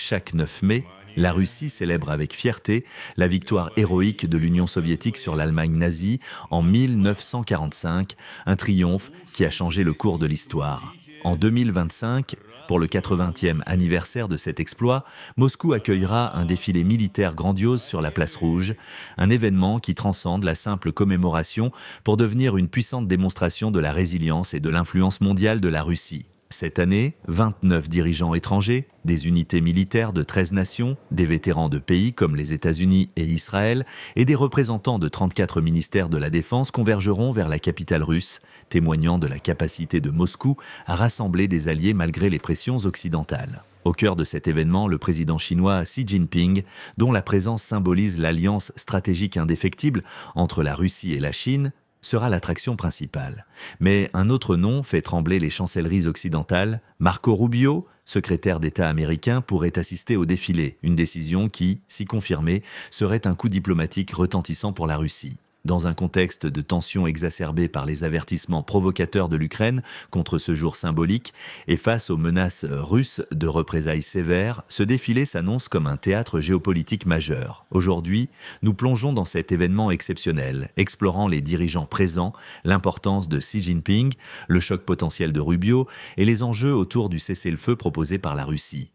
chaque 9 mai, la Russie célèbre avec fierté la victoire héroïque de l'Union soviétique sur l'Allemagne nazie en 1945, un triomphe qui a changé le cours de l'histoire. En 2025, pour le 80e anniversaire de cet exploit, Moscou accueillera un défilé militaire grandiose sur la place Rouge, un événement qui transcende la simple commémoration pour devenir une puissante démonstration de la résilience et de l'influence mondiale de la Russie. Cette année, 29 dirigeants étrangers, des unités militaires de 13 nations, des vétérans de pays comme les États-Unis et Israël et des représentants de 34 ministères de la Défense convergeront vers la capitale russe, témoignant de la capacité de Moscou à rassembler des alliés malgré les pressions occidentales. Au cœur de cet événement, le président chinois Xi Jinping, dont la présence symbolise l'alliance stratégique indéfectible entre la Russie et la Chine, sera l'attraction principale. Mais un autre nom fait trembler les chancelleries occidentales. Marco Rubio, secrétaire d'État américain, pourrait assister au défilé, une décision qui, si confirmée, serait un coup diplomatique retentissant pour la Russie. Dans un contexte de tensions exacerbées par les avertissements provocateurs de l'Ukraine contre ce jour symbolique et face aux menaces russes de représailles sévères, ce défilé s'annonce comme un théâtre géopolitique majeur. Aujourd'hui, nous plongeons dans cet événement exceptionnel, explorant les dirigeants présents, l'importance de Xi Jinping, le choc potentiel de Rubio et les enjeux autour du cessez-le-feu proposé par la Russie.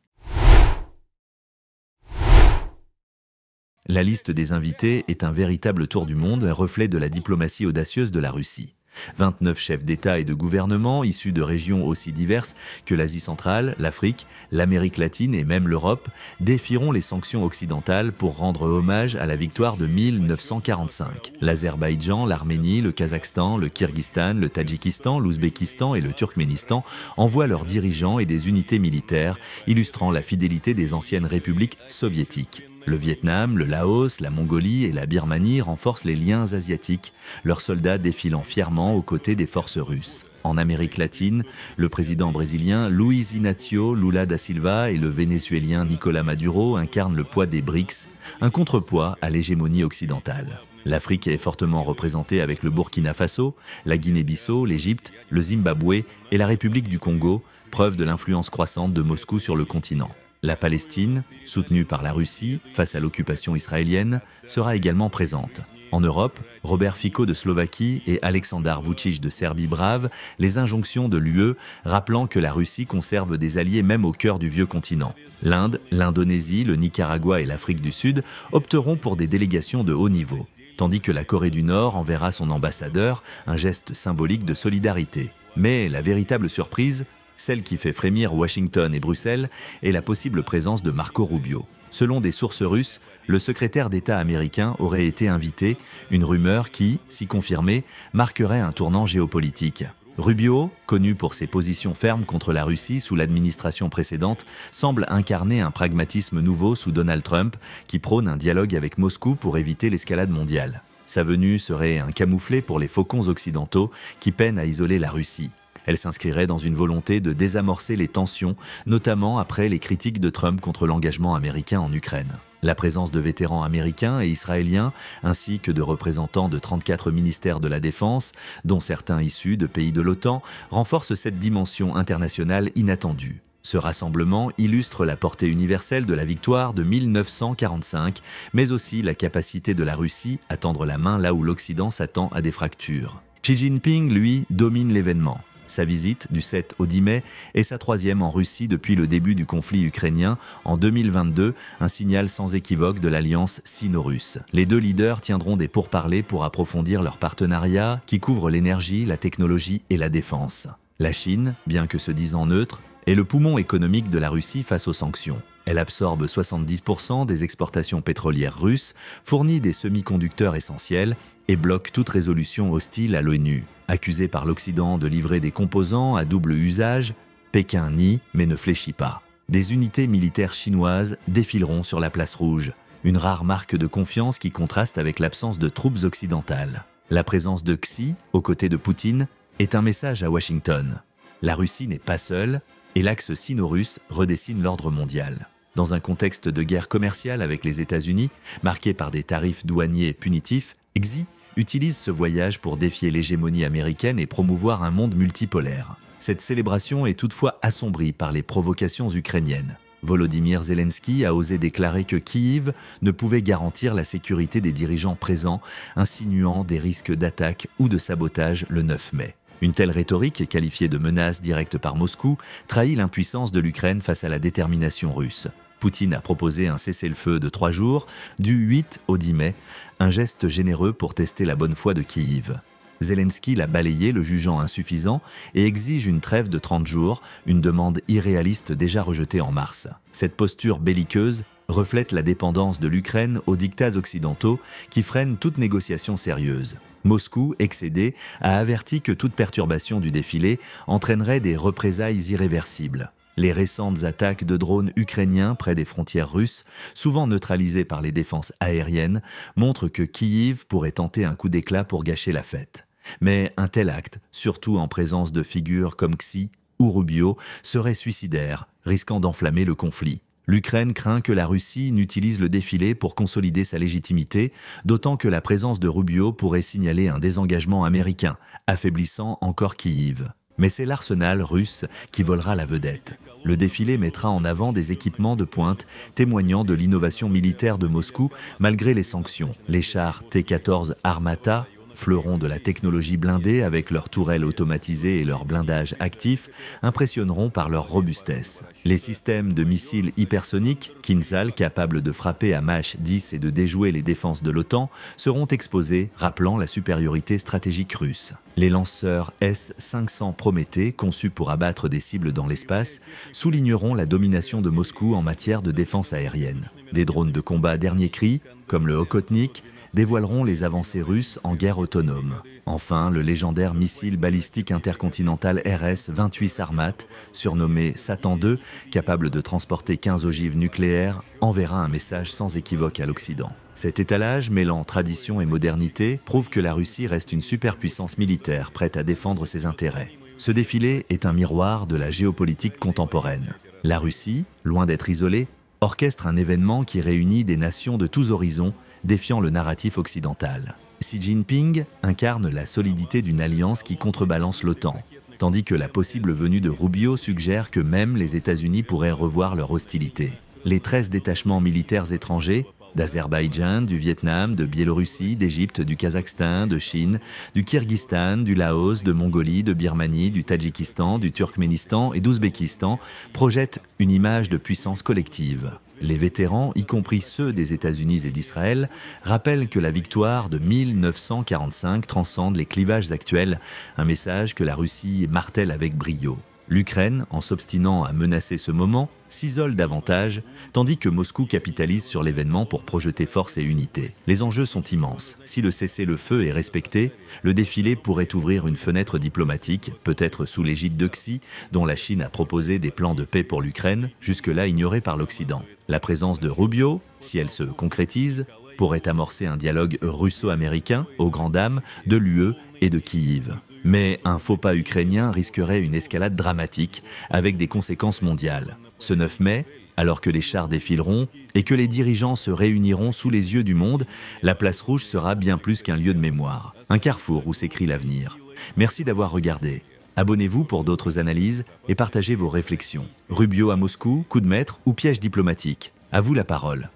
La liste des invités est un véritable tour du monde, un reflet de la diplomatie audacieuse de la Russie. 29 chefs d'État et de gouvernement issus de régions aussi diverses que l'Asie centrale, l'Afrique, l'Amérique latine et même l'Europe défieront les sanctions occidentales pour rendre hommage à la victoire de 1945. L'Azerbaïdjan, l'Arménie, le Kazakhstan, le Kirghizstan, le Tadjikistan, l'Ouzbékistan et le Turkménistan envoient leurs dirigeants et des unités militaires, illustrant la fidélité des anciennes républiques soviétiques. Le Vietnam, le Laos, la Mongolie et la Birmanie renforcent les liens asiatiques, leurs soldats défilant fièrement aux côtés des forces russes. En Amérique latine, le président brésilien Luiz Inácio Lula da Silva et le vénézuélien Nicolás Maduro incarnent le poids des BRICS, un contrepoids à l'hégémonie occidentale. L'Afrique est fortement représentée avec le Burkina Faso, la Guinée-Bissau, l'Égypte, le Zimbabwe et la République du Congo, preuve de l'influence croissante de Moscou sur le continent. La Palestine, soutenue par la Russie face à l'occupation israélienne, sera également présente. En Europe, Robert Fico de Slovaquie et Aleksandar Vučić de Serbie brave les injonctions de l'UE, rappelant que la Russie conserve des alliés même au cœur du vieux continent. L'Inde, l'Indonésie, le Nicaragua et l'Afrique du Sud opteront pour des délégations de haut niveau, tandis que la Corée du Nord enverra son ambassadeur, un geste symbolique de solidarité. Mais la véritable surprise, celle qui fait frémir Washington et Bruxelles, est la possible présence de Marco Rubio. Selon des sources russes, le secrétaire d'État américain aurait été invité, une rumeur qui, si confirmée, marquerait un tournant géopolitique. Rubio, connu pour ses positions fermes contre la Russie sous l'administration précédente, semble incarner un pragmatisme nouveau sous Donald Trump, qui prône un dialogue avec Moscou pour éviter l'escalade mondiale. Sa venue serait un camouflet pour les faucons occidentaux qui peinent à isoler la Russie. Elle s'inscrirait dans une volonté de désamorcer les tensions, notamment après les critiques de Trump contre l'engagement américain en Ukraine. La présence de vétérans américains et israéliens, ainsi que de représentants de 34 ministères de la Défense, dont certains issus de pays de l'OTAN, renforce cette dimension internationale inattendue. Ce rassemblement illustre la portée universelle de la victoire de 1945, mais aussi la capacité de la Russie à tendre la main là où l'Occident s'attend à des fractures. Xi Jinping, lui, domine l'événement. Sa visite du 7 au 10 mai est sa troisième en Russie depuis le début du conflit ukrainien en 2022, un signal sans équivoque de l'alliance sino-russe. Les deux leaders tiendront des pourparlers pour approfondir leur partenariat qui couvre l'énergie, la technologie et la défense. La Chine, bien que se disant neutre, est le poumon économique de la Russie face aux sanctions. Elle absorbe 70% des exportations pétrolières russes, fournit des semi-conducteurs essentiels et bloque toute résolution hostile à l'ONU. Accusée par l'Occident de livrer des composants à double usage, Pékin nie mais ne fléchit pas. Des unités militaires chinoises défileront sur la place Rouge, une rare marque de confiance qui contraste avec l'absence de troupes occidentales. La présence de Xi, aux côtés de Poutine, est un message à Washington. La Russie n'est pas seule, et l'axe sino-russe redessine l'ordre mondial. Dans un contexte de guerre commerciale avec les États-Unis, marqué par des tarifs douaniers punitifs, Xi utilise ce voyage pour défier l'hégémonie américaine et promouvoir un monde multipolaire. Cette célébration est toutefois assombrie par les provocations ukrainiennes. Volodymyr Zelensky a osé déclarer que Kyiv ne pouvait garantir la sécurité des dirigeants présents, insinuant des risques d'attaque ou de sabotage le 9 mai. Une telle rhétorique, qualifiée de menace directe par Moscou, trahit l'impuissance de l'Ukraine face à la détermination russe. Poutine a proposé un cessez-le-feu de 3 jours, du 8 au 10 mai, un geste généreux pour tester la bonne foi de Kyiv. Zelensky l'a balayé, le jugeant insuffisant, et exige une trêve de 30 jours, une demande irréaliste déjà rejetée en mars. Cette posture belliqueuse reflète la dépendance de l'Ukraine aux diktats occidentaux qui freinent toute négociation sérieuse. Moscou, excédé, a averti que toute perturbation du défilé entraînerait des représailles irréversibles. Les récentes attaques de drones ukrainiens près des frontières russes, souvent neutralisées par les défenses aériennes, montrent que Kyiv pourrait tenter un coup d'éclat pour gâcher la fête. Mais un tel acte, surtout en présence de figures comme Xi ou Rubio, serait suicidaire, risquant d'enflammer le conflit. L'Ukraine craint que la Russie n'utilise le défilé pour consolider sa légitimité, d'autant que la présence de Rubio pourrait signaler un désengagement américain, affaiblissant encore Kyiv. Mais c'est l'arsenal russe qui volera la vedette. Le défilé mettra en avant des équipements de pointe témoignant de l'innovation militaire de Moscou malgré les sanctions. Les chars T-14 Armata, fleurons de la technologie blindée avec leurs tourelles automatisées et leur blindage actif, impressionneront par leur robustesse. Les systèmes de missiles hypersoniques, Kinzhal, capables de frapper à Mach 10 et de déjouer les défenses de l'OTAN, seront exposés, rappelant la supériorité stratégique russe. Les lanceurs S-500 Prométhée, conçus pour abattre des cibles dans l'espace, souligneront la domination de Moscou en matière de défense aérienne. Des drones de combat dernier cri, comme le Okhotnik, dévoileront les avancées russes en guerre autonome. Enfin, le légendaire missile balistique intercontinental RS-28 Sarmat, surnommé Satan II, capable de transporter 15 ogives nucléaires, enverra un message sans équivoque à l'Occident. Cet étalage, mêlant tradition et modernité, prouve que la Russie reste une superpuissance militaire prête à défendre ses intérêts. Ce défilé est un miroir de la géopolitique contemporaine. La Russie, loin d'être isolée, orchestre un événement qui réunit des nations de tous horizons, défiant le narratif occidental. Xi Jinping incarne la solidité d'une alliance qui contrebalance l'OTAN, tandis que la possible venue de Rubio suggère que même les États-Unis pourraient revoir leur hostilité. Les 13 détachements militaires étrangers, d'Azerbaïdjan, du Vietnam, de Biélorussie, d'Égypte, du Kazakhstan, de Chine, du Kirghizstan, du Laos, de Mongolie, de Birmanie, du Tadjikistan, du Turkménistan et d'Ouzbékistan, projettent une image de puissance collective. Les vétérans, y compris ceux des États-Unis et d'Israël, rappellent que la victoire de 1945 transcende les clivages actuels, un message que la Russie martèle avec brio. L'Ukraine, en s'obstinant à menacer ce moment, s'isole davantage, tandis que Moscou capitalise sur l'événement pour projeter force et unité. Les enjeux sont immenses. Si le cessez-le-feu est respecté, le défilé pourrait ouvrir une fenêtre diplomatique, peut-être sous l'égide de Xi, dont la Chine a proposé des plans de paix pour l'Ukraine, jusque-là ignorés par l'Occident. La présence de Rubio, si elle se concrétise, pourrait amorcer un dialogue russo-américain aux grandes dames de l'UE et de Kyiv. Mais un faux pas ukrainien risquerait une escalade dramatique avec des conséquences mondiales. Ce 9 mai, alors que les chars défileront et que les dirigeants se réuniront sous les yeux du monde, la place rouge sera bien plus qu'un lieu de mémoire, un carrefour où s'écrit l'avenir. Merci d'avoir regardé. Abonnez-vous pour d'autres analyses et partagez vos réflexions. Rubio à Moscou, coup de maître ou piège diplomatique? À vous la parole.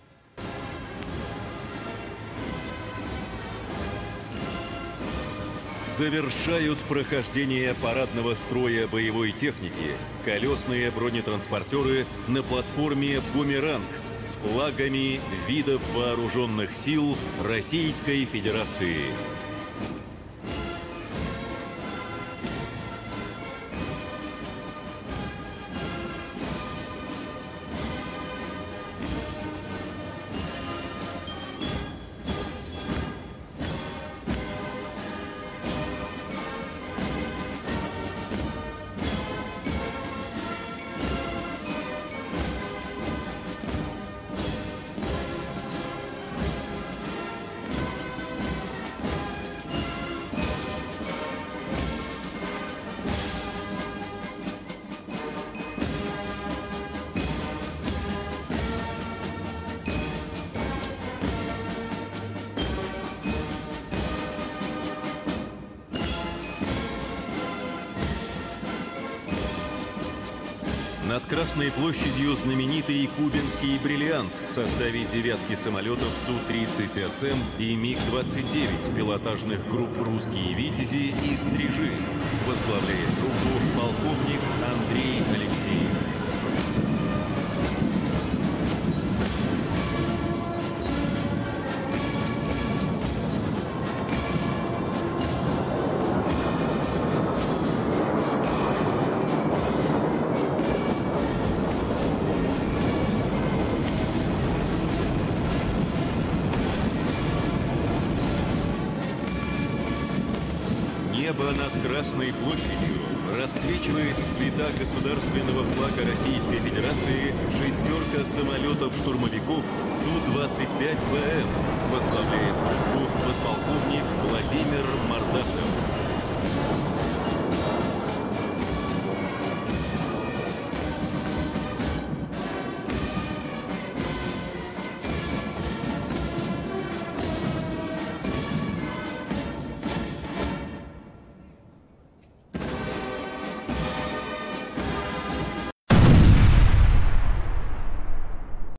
Завершают прохождение парадного строя боевой техники колесные бронетранспортеры на платформе «Бумеранг» с флагами видов вооруженных сил Российской Федерации. Красной площадью знаменитый кубинский бриллиант в составе девятки самолетов Су-30СМ и МиГ-29 пилотажных групп «Русские Витязи» и «Стрижи». Возглавляет группу полковник Андрей Алексеев. Небо над Красной площадью расцвечивает цвета государственного флага Российской Федерации шестерка самолетов-штурмовиков Су-25БМ. Возглавляет группу подполковник Владимир Мордасов.